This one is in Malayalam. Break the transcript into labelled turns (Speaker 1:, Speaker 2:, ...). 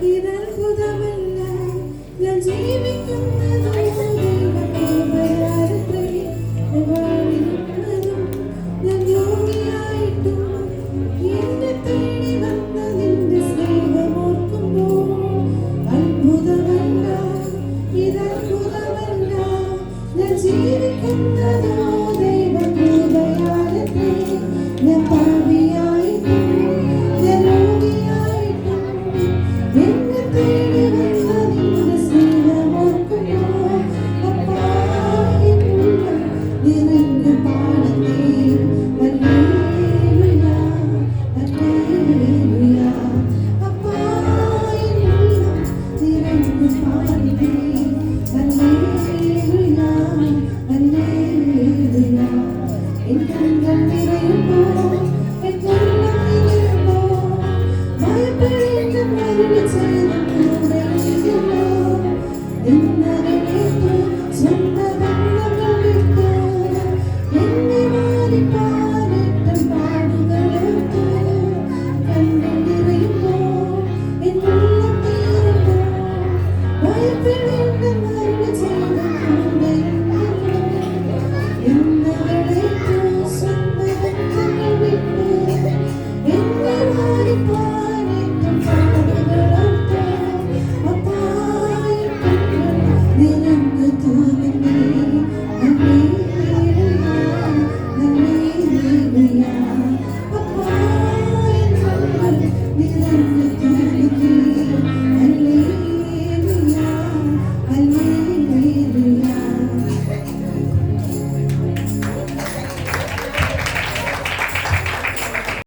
Speaker 1: ഇതത്ഭുതമല്ല ഞാൻ ജീവിക്കുന്നതോ ദൈവകൃപയാലത്രേ. വാണിരുന്നതും ഞാൻ രോഗിയായിട്ടും എന്നെ തേടി വന്ന നിന്റെ സ്നേഹമോർക്കുമ്പോൾ അത്ഭുതമല്ല ഇതത്ഭുതമല്ല ഞാൻ ജീവിക്കുന്നതോ ദൈവകൃപയാലത്രേ. ഞാൻ പാപിയായിട്ടും ഞാൻ രോഗിയായിട്ടും